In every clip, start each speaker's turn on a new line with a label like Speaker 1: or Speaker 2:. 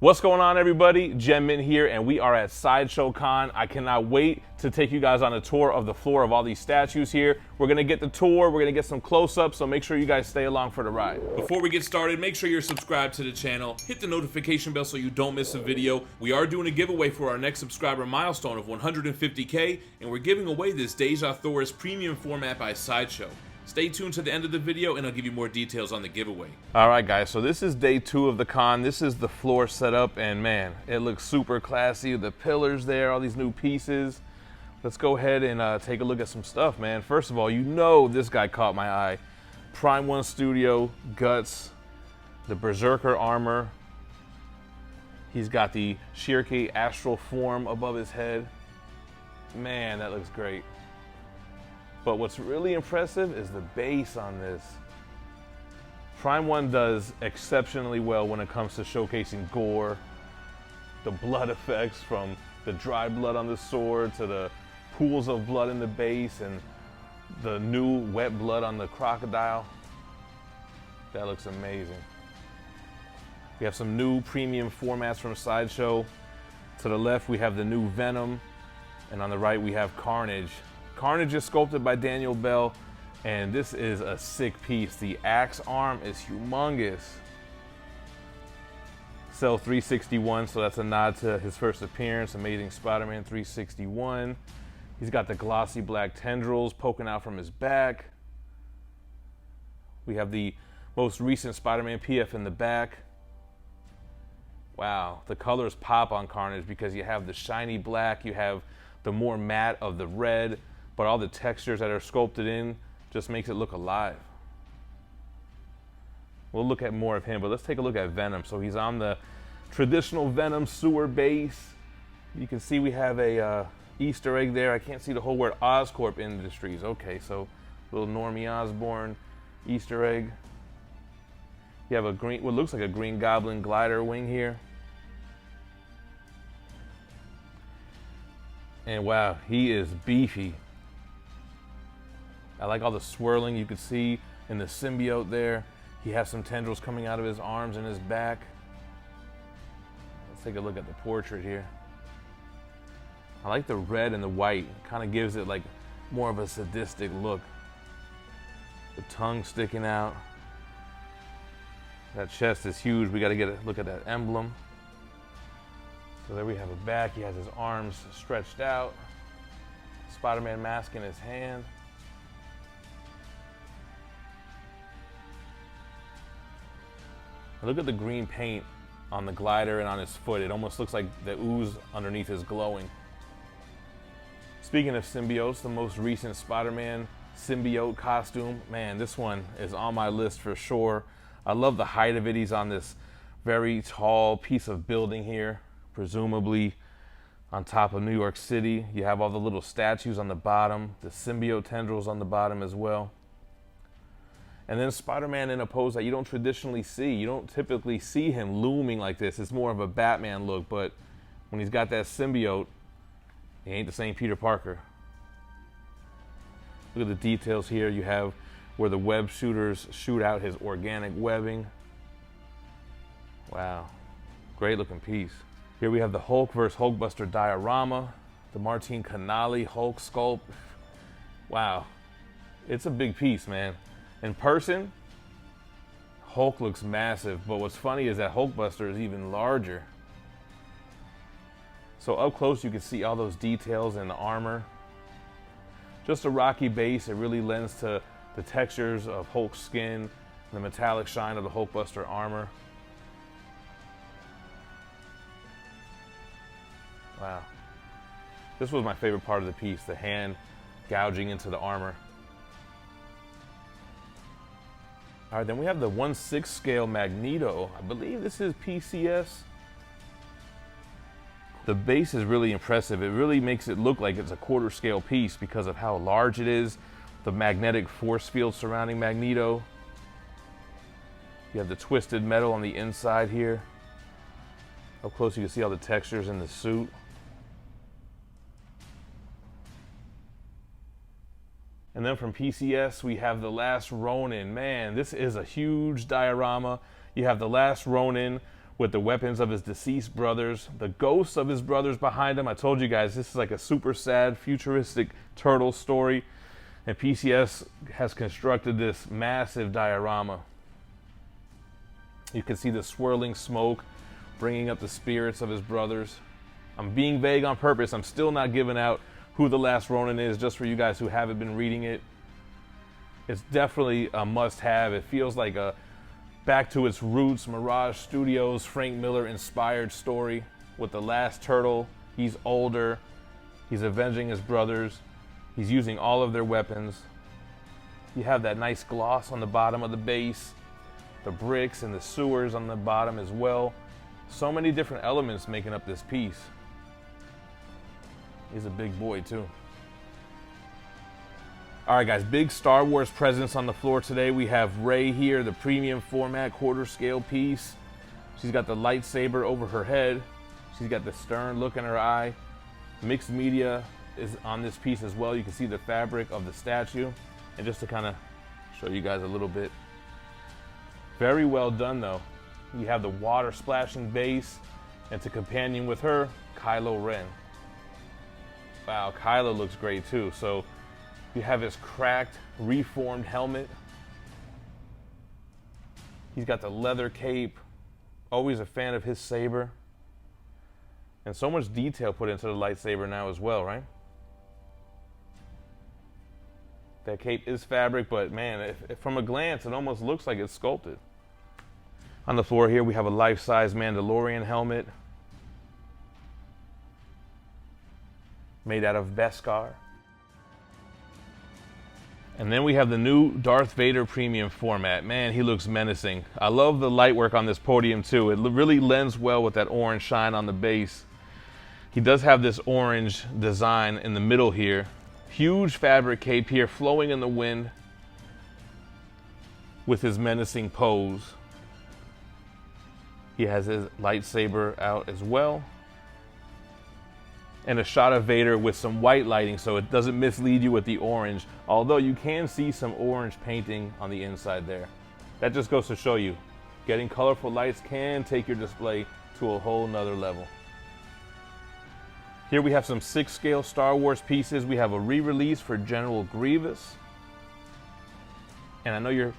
Speaker 1: What's going on, everybody? Gem Mint here, and we are at Sideshow Con. I cannot wait to take you guys on a tour of the floor of all these statues here. We're gonna get the tour, we're gonna get some close-ups, so make sure you guys stay along for the ride. Before we get started, make sure you're subscribed to the channel, hit the notification bell so you don't miss a video. We are doing a giveaway for our next subscriber milestone of 150K, and we're giving away this Deja Thoris premium format by Sideshow. Stay tuned to the end of the video and I'll give you more details on the giveaway. All right, guys, so this is day 2 of the con. This is the floor setup, and man, it looks super classy. The pillars there, all these new pieces. Let's go ahead and take a look at some stuff, man. First of all, you know this guy caught my eye. Prime 1 Studio, Guts, the Berserker armor. He's got the Shirky astral form above his head. Man, that looks great. But what's really impressive is the base on this. Prime 1 does exceptionally well when it comes to showcasing gore, the blood effects from the dry blood on the sword to the pools of blood in the base and the new wet blood on the crocodile. That looks amazing. We have some new premium formats from Sideshow. To the left, we have the new Venom, and on the right, we have Carnage. Carnage is sculpted by Daniel Bell, and this is a sick piece. The axe arm is humongous. Cell 361, so that's a nod to his first appearance, Amazing Spider-Man 361. He's got the glossy black tendrils poking out from his back. We have the most recent Spider-Man PF in the back. Wow, the colors pop on Carnage because you have the shiny black, you have the more matte of the red, but all the textures that are sculpted in just makes it look alive. We'll look at more of him, but let's take a look at Venom. So he's on the traditional Venom sewer base. You can see we have a Easter egg there. I can't see the whole word, Oscorp Industries. Okay, so little Normie Osborn Easter egg. You have a green, what looks like a Green Goblin glider wing here. And wow, he is beefy. I like all the swirling you could see in the symbiote there. He has some tendrils coming out of his arms and his back. Let's take a look at the portrait here. I like the red and the white. Kind of gives it like more of a sadistic look. The tongue sticking out. That chest is huge. We got to get a look at that emblem. So there we have a back. He has his arms stretched out. Spider-Man mask in his hand. Look at the green paint on the glider and on his foot. It almost looks like the ooze underneath is glowing. Speaking of symbiotes, the most recent Spider-Man symbiote costume, man, this one is on my list for sure. I love the height of it. He's on this very tall piece of building here, presumably on top of New York City. You have all the little statues on the bottom, the symbiote tendrils on the bottom as well. And then Spider-Man in a pose that you don't traditionally see. You don't typically see him looming like this. It's more of a Batman look, but when he's got that symbiote, he ain't the same Peter Parker. Look at the details here. You have where the web shooters shoot out his organic webbing. Wow, great looking piece. Here we have the Hulk vs. Hulkbuster diorama, the Martin Canali Hulk sculpt. Wow, it's a big piece, man. In person, Hulk looks massive, but what's funny is that Hulkbuster is even larger. So up close you can see all those details in the armor. Just a rocky base. It really lends to the textures of Hulk's skin, the metallic shine of the Hulkbuster armor. Wow. This was my favorite part of the piece, the hand gouging into the armor. All right, then we have the 1/6 scale Magneto. I believe this is PCS. The base is really impressive. It really makes it look like it's a quarter scale piece because of how large it is. The magnetic force field surrounding Magneto. You have the twisted metal on the inside here. Up close you can see all the textures in the suit. And then from PCS, we have the last Ronin. Man, this is a huge diorama. You have the last Ronin with the weapons of his deceased brothers, the ghosts of his brothers behind him. I told you guys, this is like a super sad, futuristic turtle story. And PCS has constructed this massive diorama. You can see the swirling smoke bringing up the spirits of his brothers. I'm being vague on purpose. I'm still not giving out who the last Ronin is, just for you guys who haven't been reading it. It's definitely a must-have. It feels like a back to its roots, Mirage Studios, Frank Miller inspired story with the last turtle. He's older. He's avenging his brothers. He's using all of their weapons. You have that nice gloss on the bottom of the base, the bricks and the sewers on the bottom as well. So many different elements making up this piece. He's a big boy too. All right, guys, big Star Wars presence on the floor today. We have Rey here, the premium format quarter scale piece. She's got the lightsaber over her head. She's got the stern look in her eye. Mixed media is on this piece as well. You can see the fabric of the statue. And just to kind of show you guys a little bit. Very well done though. You have the water splashing base, and to companion with her, Kylo Ren. Wow, Kylo looks great too. So you have his cracked, reformed helmet. He's got the leather cape. Always a fan of his saber. And so much detail put into the lightsaber now as well, right? That cape is fabric, but man, if from a glance, it almost looks like it's sculpted. On the floor here, we have a life-size Mandalorian helmet made out of Beskar. And then we have the new Darth Vader premium format. Man, he looks menacing. I love the light work on this podium too. It really lends well with that orange shine on the base. He does have this orange design in the middle here. Huge fabric cape here, flowing in the wind with his menacing pose. He has his lightsaber out as well. And a shot of Vader with some white lighting so it doesn't mislead you with the orange, although you can see some orange painting on the inside there. That just goes to show you, getting colorful lights can take your display to a whole nother level. Here we have some 6-scale Star Wars pieces. We have a re-release for General Grievous. And I know you're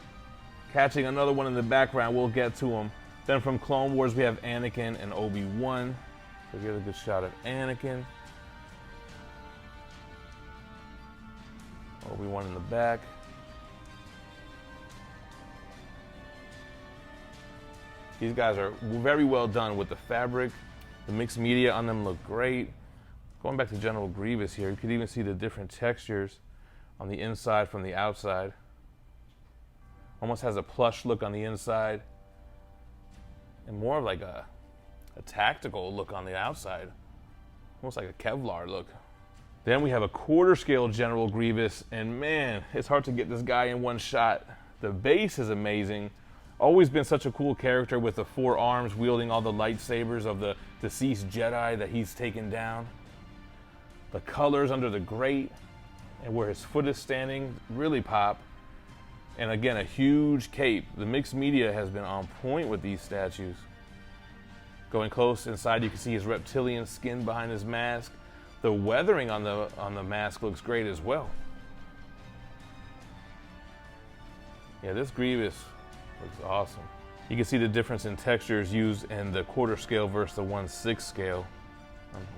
Speaker 1: catching another one in the background, we'll get to them. Then from Clone Wars we have Anakin and Obi-Wan. So here's a good shot of Anakin. Obi-Wan in the back. These guys are very well done with the fabric. The mixed media on them look great. Going back to General Grievous here, you could even see the different textures on the inside from the outside. Almost has a plush look on the inside. And more of like a tactical look on the outside. Almost like a Kevlar look. Then we have a quarter scale General Grievous, and man, it's hard to get this guy in one shot. The base is amazing. Always been such a cool character with the 4 arms wielding all the lightsabers of the deceased Jedi that he's taken down. The colors under the grate and where his foot is standing really pop. And again, a huge cape. The mixed media has been on point with these statues. Going close inside, you can see his reptilian skin behind his mask. The weathering on the mask looks great as well. Yeah, this Grievous looks awesome. You can see the difference in textures used in the quarter scale versus the 1/6 scale.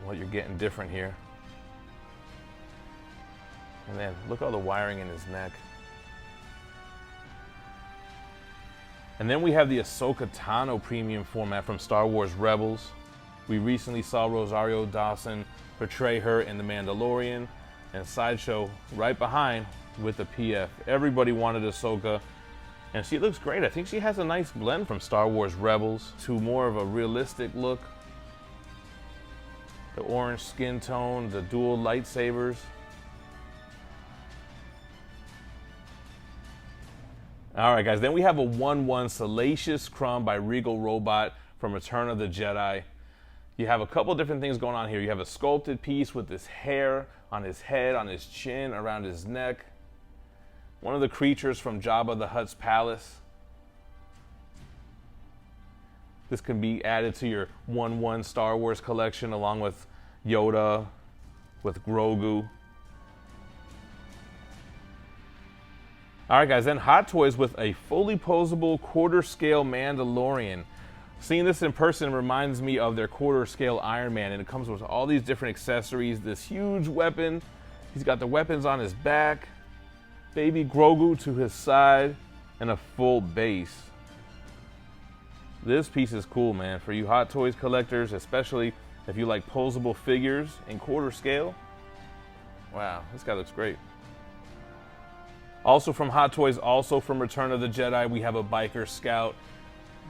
Speaker 1: What you're getting different here. And then look at all the wiring in his neck. And then we have the Ahsoka Tano premium format from Star Wars Rebels. We recently saw Rosario Dawson portray her in The Mandalorian, and Sideshow right behind with the PF. Everybody wanted Ahsoka, and she looks great. I think she has a nice blend from Star Wars Rebels to more of a realistic look. The orange skin tone, the dual lightsabers. All right, guys, then we have a 1/1 Salacious Crumb by Regal Robot from Return of the Jedi. You have a couple different things going on here. You have a sculpted piece with this hair on his head, on his chin, around his neck. One of the creatures from Jabba the Hutt's palace. This can be added to your 1/1 Star Wars collection along with Yoda, with Grogu. All right, guys, then Hot Toys with a fully posable quarter-scale Mandalorian. Seeing this in person reminds me of their quarter-scale Iron Man, and it comes with all these different accessories, this huge weapon. He's got the weapons on his back, baby Grogu to his side, and a full base. This piece is cool, man, for you Hot Toys collectors, especially if you like posable figures in quarter scale. Wow, this guy looks great. Also from Hot Toys, also from Return of the Jedi, we have a Biker Scout.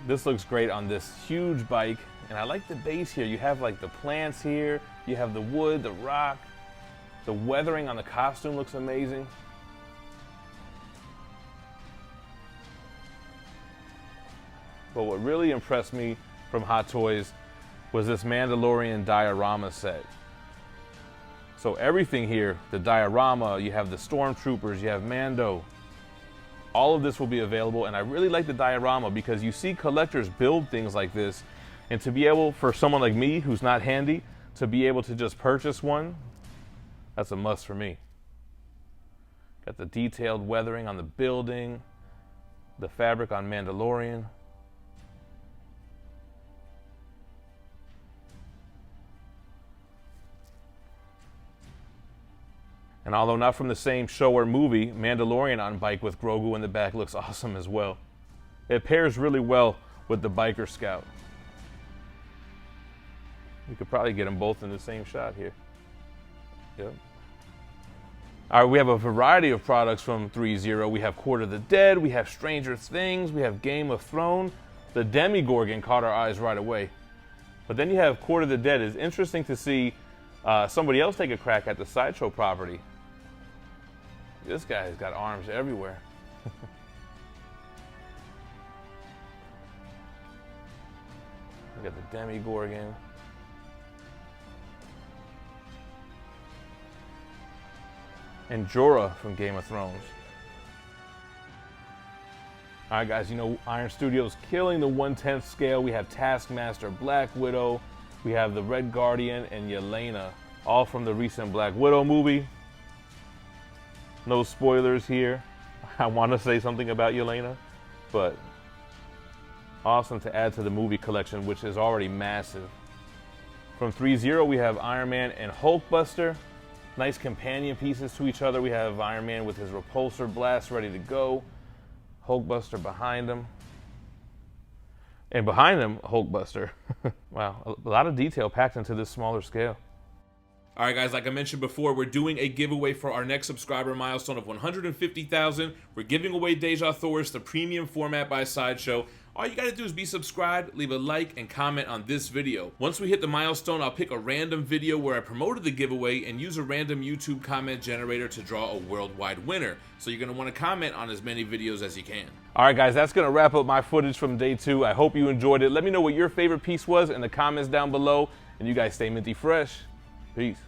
Speaker 1: This looks great on this huge bike, and I like the base here. You have like the plants here, you have the wood, the rock, the weathering on the costume looks amazing. But what really impressed me from Hot Toys was this Mandalorian Diorama set. So everything here, the diorama, you have the stormtroopers, you have Mando. All of this will be available, and I really like the diorama because you see collectors build things like this, and to be able, for someone like me who's not handy, to be able to just purchase one, that's a must for me. Got the detailed weathering on the building, the fabric on Mandalorian. And although not from the same show or movie, Mandalorian on bike with Grogu in the back looks awesome as well. It pairs really well with the Biker Scout. You could probably get them both in the same shot here. Yep. All right, we have a variety of products from Threezero. We have Court of the Dead, we have Stranger Things, we have Game of Thrones. The Demigorgon caught our eyes right away. But then you have Court of the Dead. It's interesting to see somebody else take a crack at the Sideshow property. This guy's got arms everywhere. We got the Demigorgon. And Jorah from Game of Thrones. All right, guys, you know Iron Studios killing the 1/10 scale. We have Taskmaster, Black Widow, we have the Red Guardian, and Yelena, all from the recent Black Widow movie. No spoilers here. I want to say something about Yelena, but awesome to add to the movie collection, which is already massive. From Threezero, we have Iron Man and Hulkbuster. Nice companion pieces to each other. We have Iron Man with his repulsor blast ready to go. Hulkbuster behind him. And behind him, Hulkbuster. Wow, a lot of detail packed into this smaller scale. All right, guys, like I mentioned before, we're doing a giveaway for our next subscriber milestone of 150,000. We're giving away Deja Thor's, the premium format by Sideshow. All you gotta do is be subscribed, leave a like, and comment on this video. Once we hit the milestone, I'll pick a random video where I promoted the giveaway and use a random YouTube comment generator to draw a worldwide winner. So you're gonna wanna comment on as many videos as you can. All right, guys, that's gonna wrap up my footage from day 2. I hope you enjoyed it. Let me know what your favorite piece was in the comments down below, and you guys stay minty fresh. Peace.